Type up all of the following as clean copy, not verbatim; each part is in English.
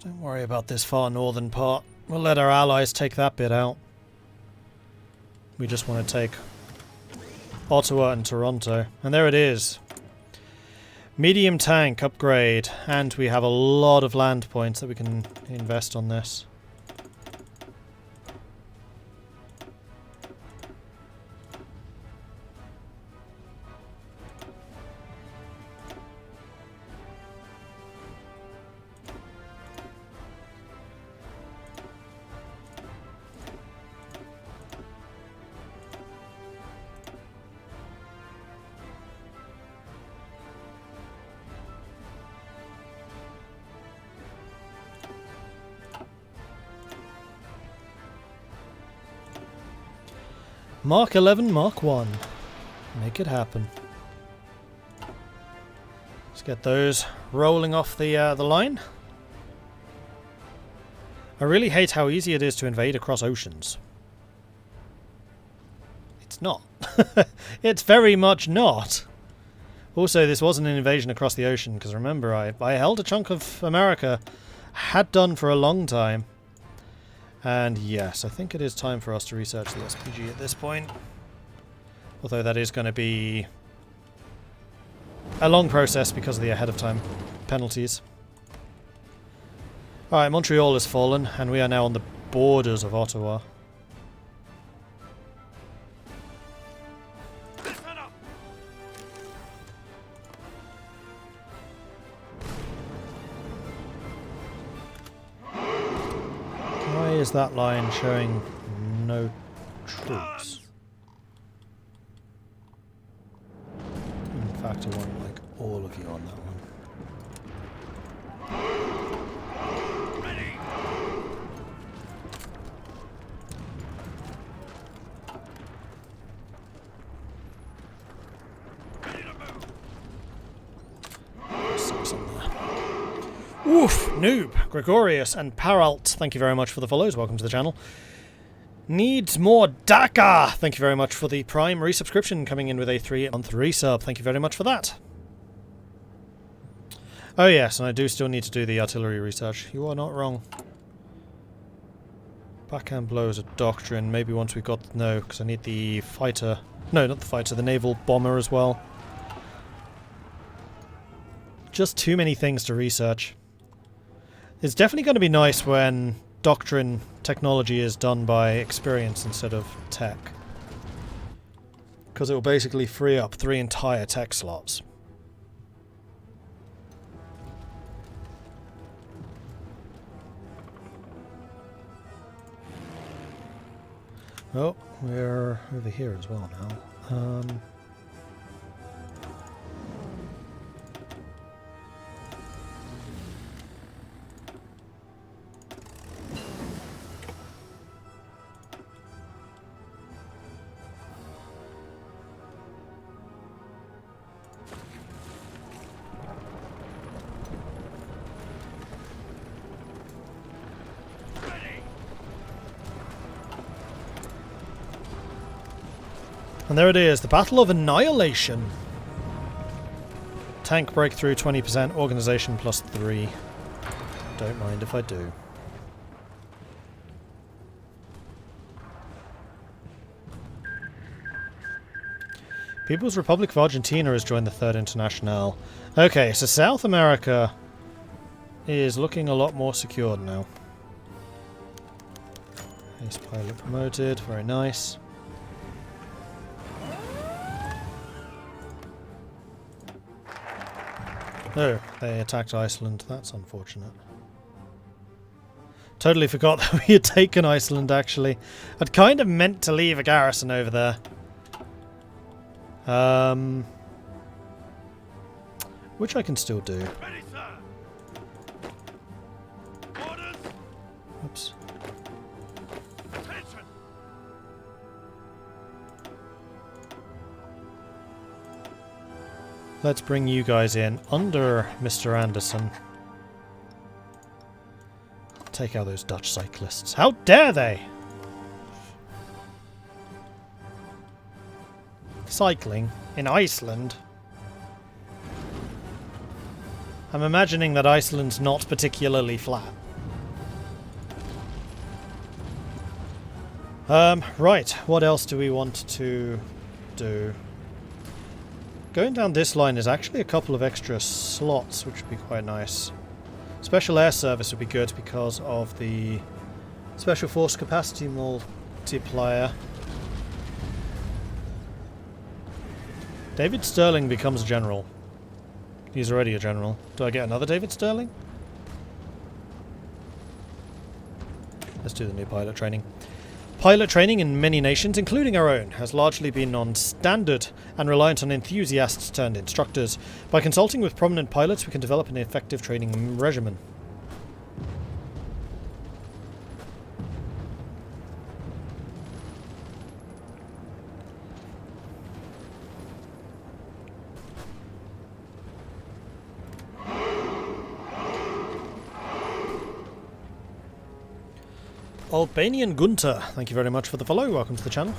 Don't worry about this far northern part. We'll let our allies take that bit out. We just want to take Ottawa and Toronto. And there it is. Medium tank upgrade. And we have a lot of land points that we can invest on this. Mark 11, Mark 1. Make it happen. Let's get those rolling off the line. I really hate how easy it is to invade across oceans. It's not. It's very much not. Also, this wasn't an invasion across the ocean, because remember, I held a chunk of America. Had done for a long time. And yes, I think it is time for us to research the SPG at this point. Although that is going to be a long process because of the ahead of time penalties. Alright, Montreal has fallen, and we are now on the borders of Ottawa. Why is that line showing no troops? In fact, I want like all of you on that one. Oof! Noob, Gregorius, and Paralt, thank you very much for the follows. Welcome to the channel. Needs more DACA! Thank you very much for the Prime resubscription, coming in with a 3-month resub. Thank you very much for that. Oh yes, and I do still need to do the artillery research. You are not wrong. Backhand blow is a doctrine. Maybe once we've got... No, because I need the fighter... No, not the fighter, the naval bomber as well. Just too many things to research. It's definitely going to be nice when doctrine technology is done by experience instead of tech. Because it will basically free up 3 entire tech slots. Oh, we're over here as well now. And there it is, the Battle of Annihilation. Tank breakthrough 20%, organization +3. Don't mind if I do. People's Republic of Argentina has joined the Third International. Okay, so South America is looking a lot more secured now. Ace pilot promoted, very nice. Oh, they attacked Iceland. That's unfortunate. Totally forgot that we had taken Iceland, actually. I'd kind of meant to leave a garrison over there. Which I can still do. Oops. Let's bring you guys in under Mr. Anderson. Take out those Dutch cyclists. How dare they! Cycling in Iceland? I'm imagining that Iceland's not particularly flat. Right, what else do we want to do? Going down this line is actually a couple of extra slots, which would be quite nice. Special air service would be good because of the special force capacity multiplier. David Sterling becomes a general. He's already a general. Do I get another David Sterling? Let's do the new pilot training. Pilot training in many nations, including our own, has largely been non-standard and reliant on enthusiasts turned instructors. By consulting with prominent pilots, we can develop an effective training regimen. Albanian Gunter, thank you very much for the follow. Welcome to the channel.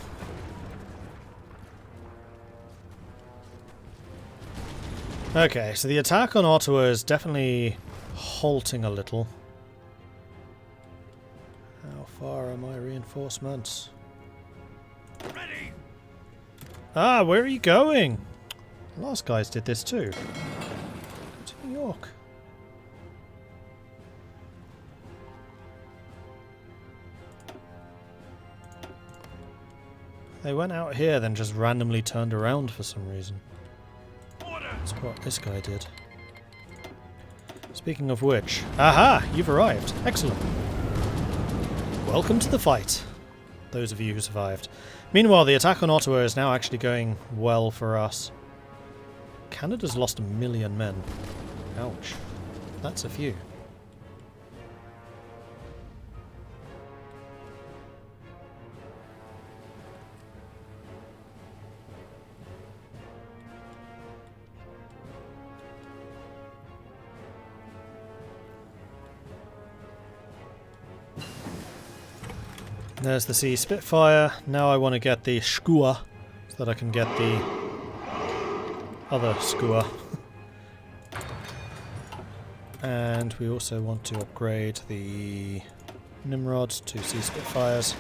Okay, so the attack on Ottawa is definitely halting a little. How far are my reinforcements? Ready. Ah, where are you going? The last guys did this too. Go to New York. They went out here, then just randomly turned around for some reason. That's what this guy did. Speaking of which... Aha! You've arrived. Excellent. Welcome to the fight, those of you who survived. Meanwhile, the attack on Ottawa is now actually going well for us. Canada's lost 1 million men. Ouch. That's a few. There's the Sea Spitfire. Now I want to get the Skua so that I can get the other Skua. And we also want to upgrade the Nimrods to Sea Spitfires.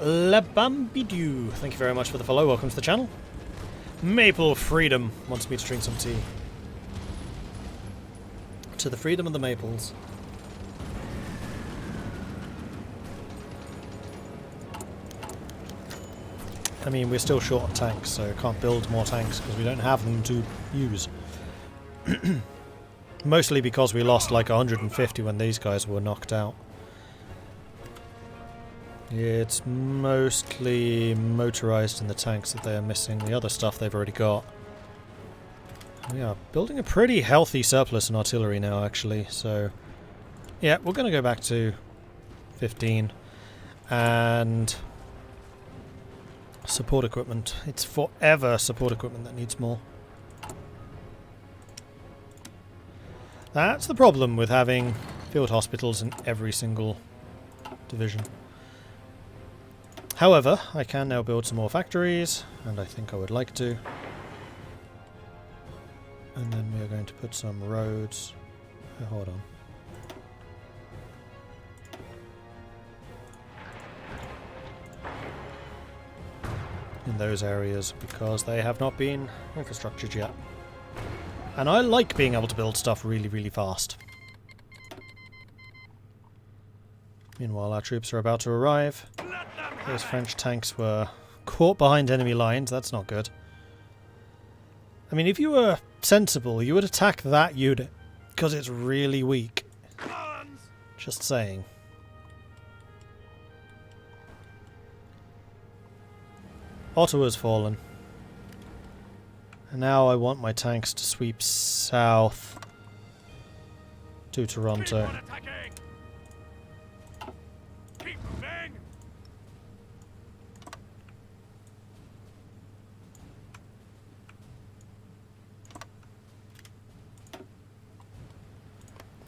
La Bambidou, thank you very much for the follow. Welcome to the channel. Maple Freedom wants me to drink some tea. To the freedom of the maples. I mean, we're still short on tanks, so I can't build more tanks because we don't have them to use. Mostly because we lost like 150 when these guys were knocked out. It's mostly motorized in the tanks that they are missing. The other stuff they've already got. We are building a pretty healthy surplus in artillery now, actually, so... Yeah, we're going to go back to 15. And... support equipment. It's forever support equipment that needs more. That's the problem with having field hospitals in every single division. However, I can now build some more factories, and I think I would like to. And then we are going to put some roads. Oh, hold on. In those areas because they have not been infrastructured yet. And I like being able to build stuff really, really fast. Meanwhile, our troops are about to arrive. Those French tanks were caught behind enemy lines. That's not good. I mean, if you were sensible, you would attack that unit, because it's really weak. Just saying. Ottawa's fallen. And now I want my tanks to sweep south to Toronto.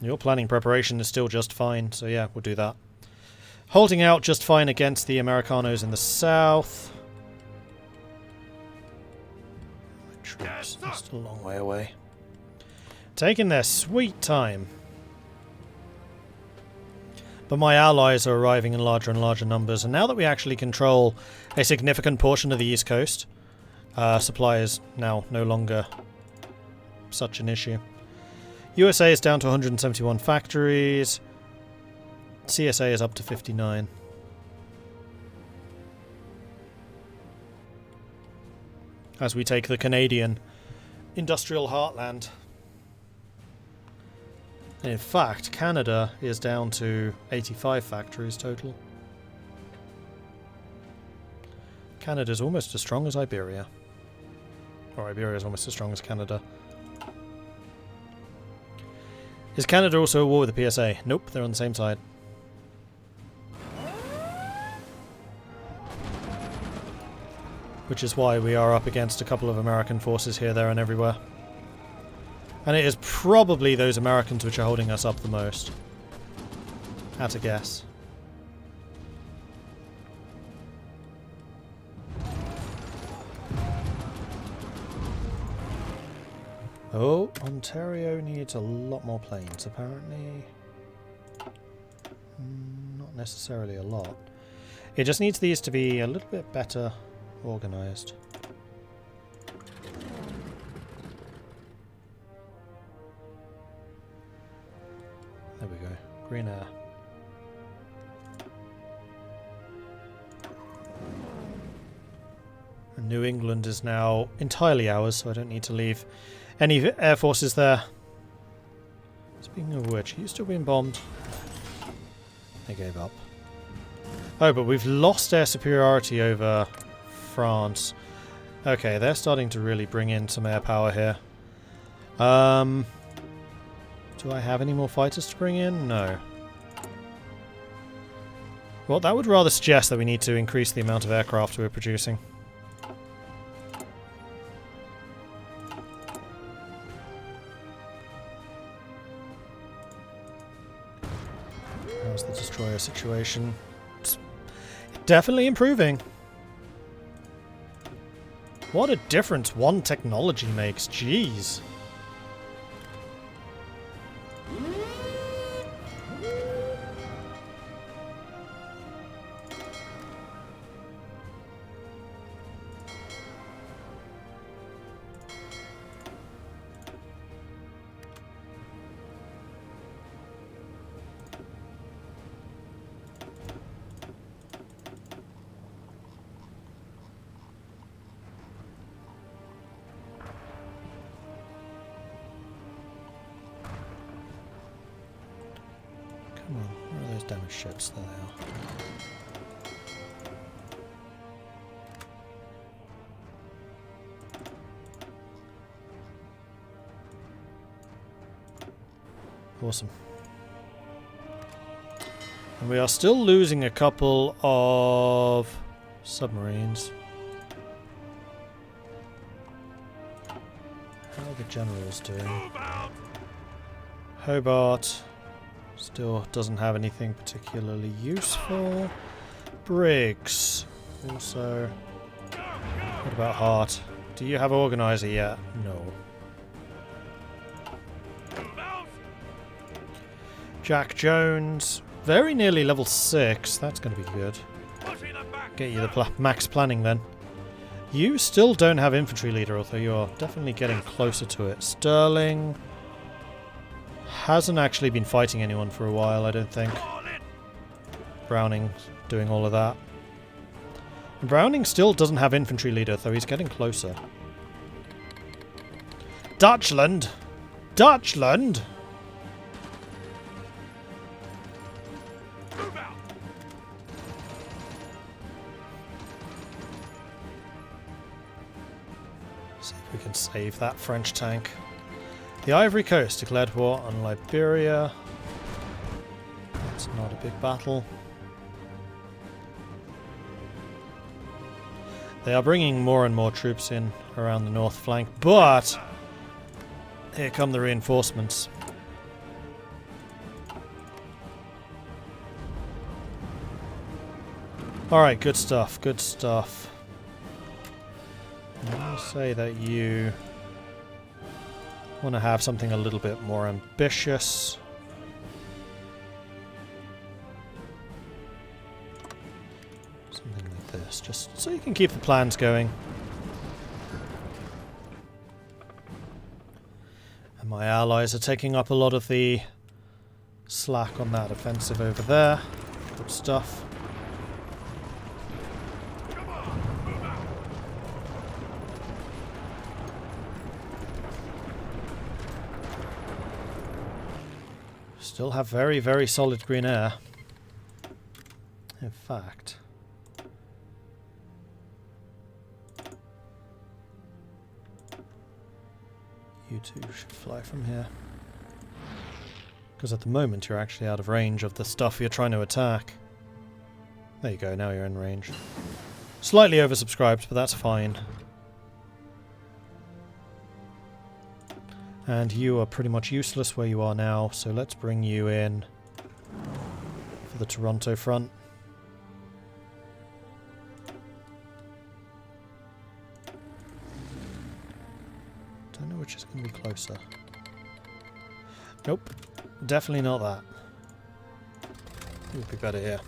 Your planning preparation is still just fine, so yeah, we'll do that. Holding out just fine against the Americanos in the south. My troops are still a long way away. Taking their sweet time. But my allies are arriving in larger and larger numbers, and now that we actually control a significant portion of the East Coast, supply is now no longer such an issue. USA is down to 171 factories. CSA is up to 59. As we take the Canadian industrial heartland. In fact, Canada is down to 85 factories total. Canada's almost as strong as Iberia. Or Iberia is almost as strong as Canada. Is Canada also at war with the PSA? Nope, they're on the same side. Which is why we are up against a couple of American forces here, there and everywhere. And it is probably those Americans which are holding us up the most. At a guess. Oh, Ontario needs a lot more planes, apparently. Not necessarily a lot. It just needs these to be a little bit better organized. There we go. Green air. And New England is now entirely ours, so I don't need to leave any air forces there. Speaking of which, are you still being bombed? They gave up. Oh, but we've lost air superiority over France. Okay, they're starting to really bring in some air power here. Do I have any more fighters to bring in? No. Well, that would rather suggest that we need to increase the amount of aircraft we're producing. How's the destroyer situation? It's definitely improving. What a difference one technology makes, jeez. Come on, where are those damaged ships? There they are. Awesome. And we are still losing a couple of submarines. How are the generals doing? Hobart still doesn't have anything particularly useful. Briggs also. What about Hart? Do you have organizer yet? No. Jack Jones, very nearly level 6. That's going to be good. Get you the max planning then. You still don't have infantry leader, although you're definitely getting closer to it. Sterling hasn't actually been fighting anyone for a while, I don't think. Browning doing all of that. And Browning still doesn't have infantry leader, though he's getting closer. Dutchland! Dutchland! See if we can save that French tank. The Ivory Coast declared war on Liberia. That's not a big battle. They are bringing more and more troops in around the north flank, but here come the reinforcements. Alright, good stuff, good stuff. I'll say that you want to have something a little bit more ambitious. Something like this, just so you can keep the plans going. And my allies are taking up a lot of the slack on that offensive over there. Good stuff. Still have very, very solid green air. In fact, you two should fly from here. Because at the moment you're actually out of range of the stuff you're trying to attack. There you go, now you're in range. Slightly oversubscribed, but that's fine. And you are pretty much useless where you are now, so let's bring you in for the Toronto front. Don't know which is going to be closer. Nope, definitely not that. It would be better here.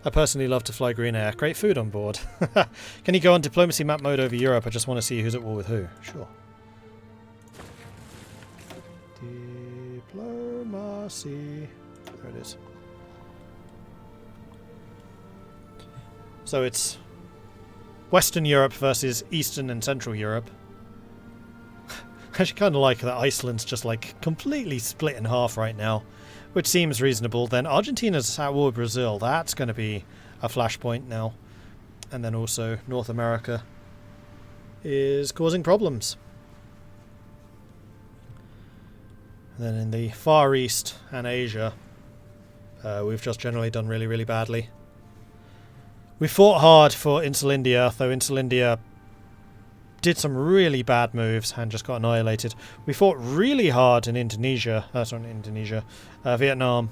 I personally love to fly green air. Great food on board. Can you go on diplomacy map mode over Europe? I just want to see who's at war with who. Sure. Diplomacy. There it is. So it's Western Europe versus Eastern and Central Europe. I actually kind of like that Iceland's just like completely split in half right now, which seems reasonable. Then Argentina's at war with Brazil. That's going to be a flashpoint now. And then also North America is causing problems. And then in the Far East and Asia, we've just generally done really, really badly. We fought hard for Insulindia, though Insulindia did some really bad moves and just got annihilated. We fought really hard in Indonesia, Vietnam,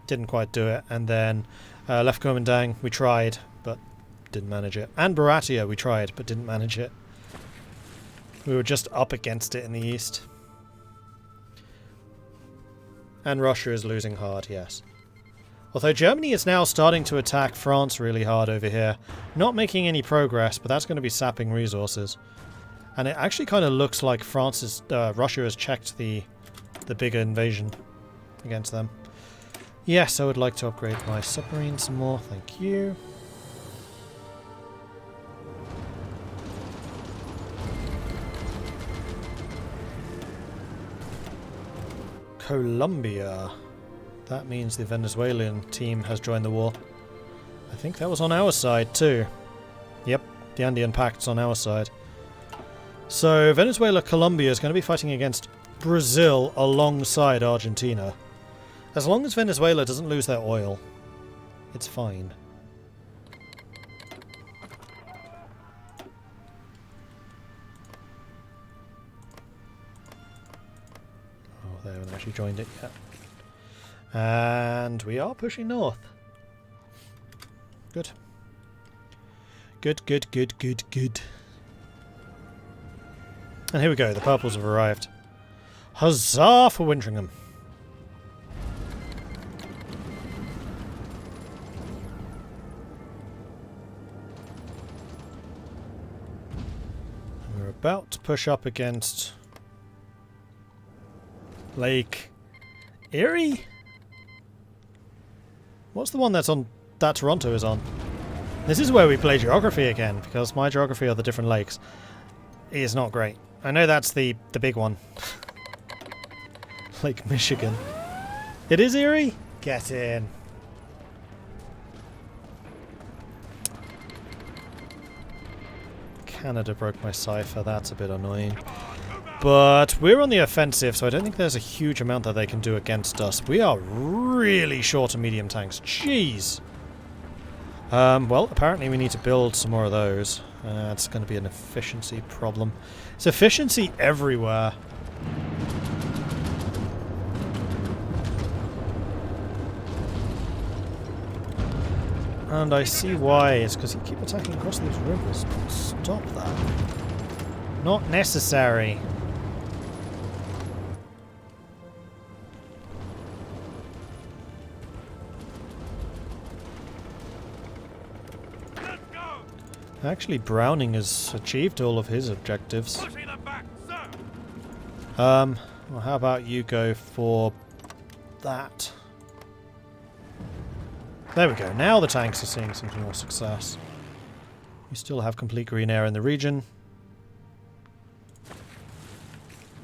didn't quite do it, and then Left Komandang, we tried, but didn't manage it. And Baratia, we tried, but didn't manage it. We were just up against it in the east. And Russia is losing hard, yes. Although Germany is now starting to attack France really hard over here. Not making any progress, but that's going to be sapping resources. And it actually kind of looks like Russia has checked the bigger invasion against them. Yes, I would like to upgrade my submarine some more, thank you. Colombia. That means the Venezuelan team has joined the war. I think that was on our side too. Yep, the Andean Pact's on our side. So Venezuela, Colombia is going to be fighting against Brazil alongside Argentina. As long as Venezuela doesn't lose their oil, it's fine. Oh, they haven't actually joined it yet. And we are pushing north. Good. Good, good, good, good, good. And here we go, the purples have arrived. Huzzah for Wintringham! We're about to push up against Lake Erie? What's the one that's on that Toronto is on? This is where we play geography again, because my geography of the different lakes is not great. I know that's the big one. Lake Michigan. It is Erie? Get in. Canada broke my cipher, that's a bit annoying. But we're on the offensive, so I don't think there's a huge amount that they can do against us. We are really short of medium tanks. Jeez! Well, apparently we need to build some more of those. It's going to be an efficiency problem. It's efficiency everywhere. And I see why. It's because you keep attacking across these rivers. Stop that. Not necessary. Actually, Browning has achieved all of his objectives. Well, how about you go for that? There we go. Now the tanks are seeing some more success. We still have complete green air in the region.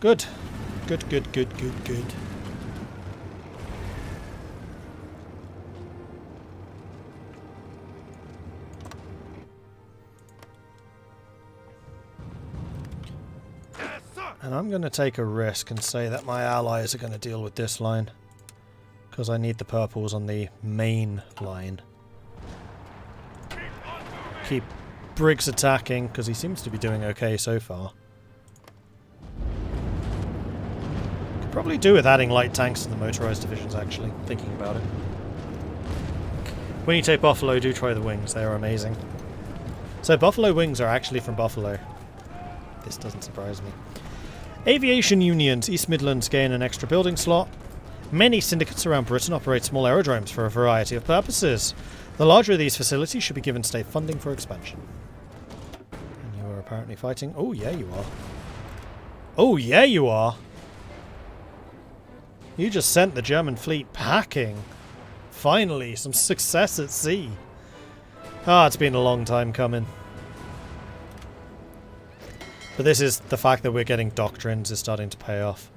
Good. Good, good, good, good, good. And I'm going to take a risk and say that my allies are going to deal with this line. Because I need the purples on the main line. Keep Briggs attacking, because he seems to be doing okay so far. Could probably do with adding light tanks to the motorized divisions, actually, thinking about it. When you take Buffalo, do try the wings. They are amazing. So Buffalo wings are actually from Buffalo. This doesn't surprise me. Aviation unions. East Midlands gain an extra building slot. Many syndicates around Britain operate small aerodromes for a variety of purposes. The larger of these facilities should be given state funding for expansion. And you are apparently fighting. Oh, yeah, you are. Oh, yeah, you are. You just sent the German fleet packing. Finally, some success at sea. Ah, it's been a long time coming. But this is the fact that we're getting doctrines is starting to pay off.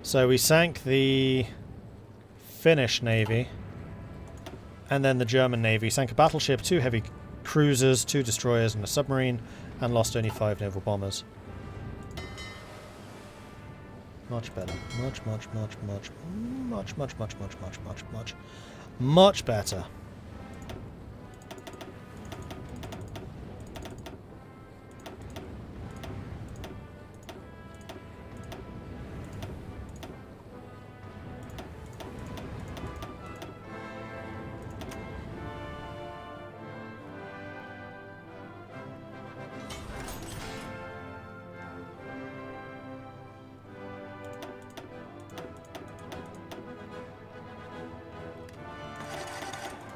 So we sank the Finnish navy. And then the German navy sank a battleship, 2 heavy cruisers, 2 destroyers and a submarine, and lost only 5 naval bombers. Much better. Much better.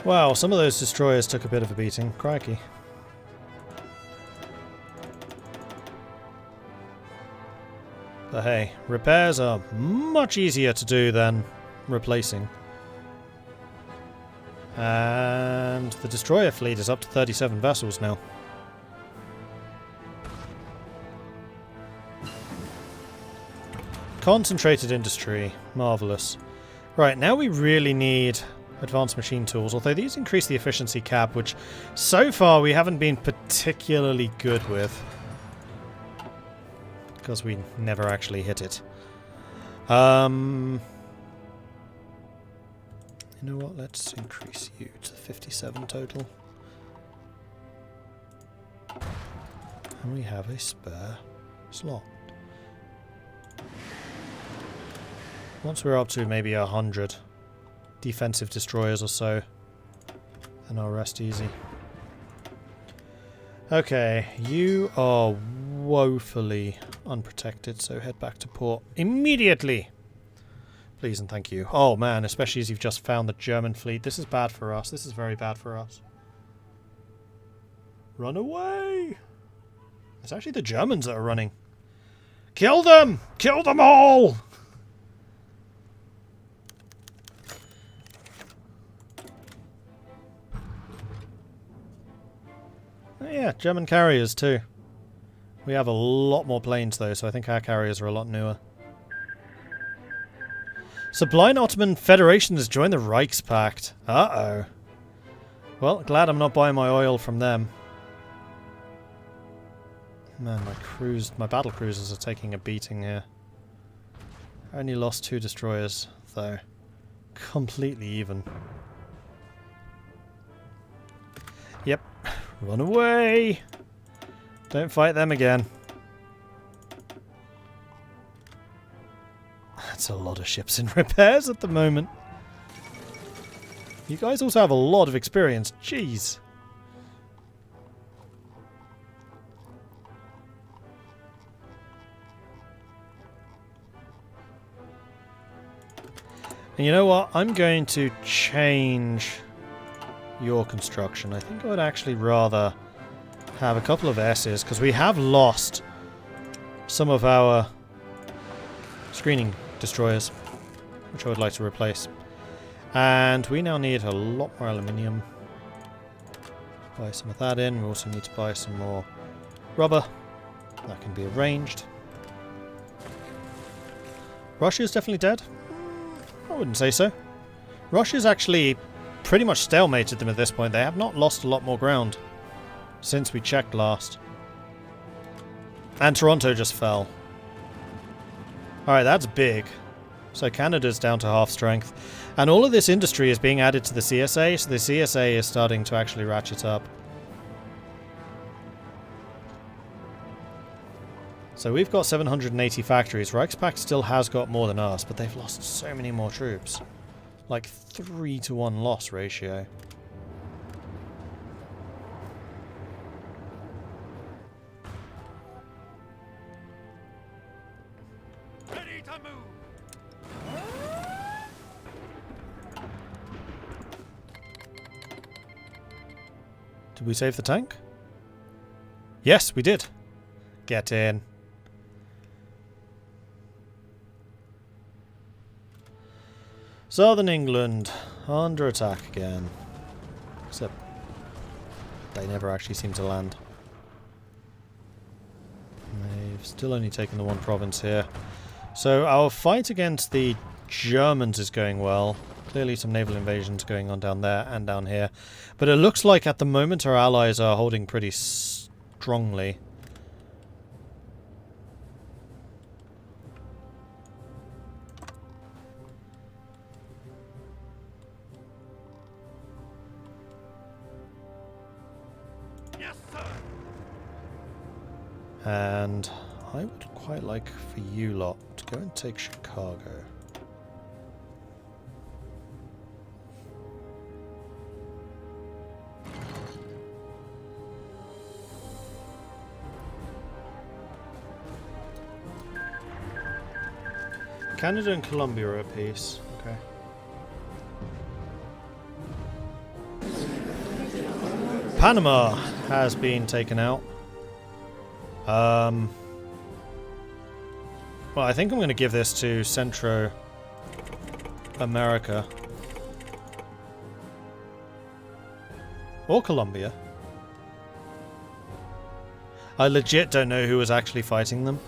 Wow, some of those destroyers took a bit of a beating. Crikey. But hey, repairs are much easier to do than replacing. And the destroyer fleet is up to 37 vessels now. Concentrated industry. Marvellous. Right, now we really need advanced machine tools, although these increase the efficiency cap, which so far we haven't been particularly good with. Because we never actually hit it. You know what, let's increase you to 57 total. And we have a spare slot. Once we're up to maybe 100 defensive destroyers or so, then I'll rest easy. Okay, you are woefully unprotected, so head back to port immediately. Please and thank you. Oh man, especially as you've just found the German fleet. This is bad for us. This is very bad for us. Run away! It's actually the Germans that are running. Kill them! Kill them all! Oh yeah, German carriers too. We have a lot more planes though, so I think our carriers are a lot newer. Sublime Ottoman Federation has joined the Reichspakt. Uh-oh. Well, glad I'm not buying my oil from them. Man, my battle cruisers are taking a beating here. I only lost 2 destroyers, though. Completely even. Yep. Run away! Don't fight them again. That's a lot of ships in repairs at the moment. You guys also have a lot of experience. Jeez. And you know what? I'm going to change your construction. I think I would actually rather have a couple of S's, because we have lost some of our screening destroyers, which I would like to replace. And we now need a lot more aluminium. Buy some of that in. We also need to buy some more rubber. That can be arranged. Russia's definitely dead? I wouldn't say so. Russia's actually pretty much stalemated them at this point. They have not lost a lot more ground since we checked last. And Toronto just fell. Alright, that's big. So Canada's down to half strength. And all of this industry is being added to the CSA, so the CSA is starting to actually ratchet up. So we've got 780 factories. Reichspakt still has got more than us, but they've lost so many more troops. Like 3-to-1 loss ratio. Ready to move. Did we save the tank? Yes, we did. Get in. Southern England, under attack again. Except they never actually seem to land. They've still only taken the one province here. So our fight against the Germans is going well. Clearly some naval invasions going on down there and down here. But it looks like at the moment our allies are holding pretty strongly. And I would quite like for you lot to go and take Chicago. Canada and Colombia are at peace. Okay. Panama has been taken out. Well, I think I'm going to give this to Centro America. Or Colombia. I legit don't know who was actually fighting them.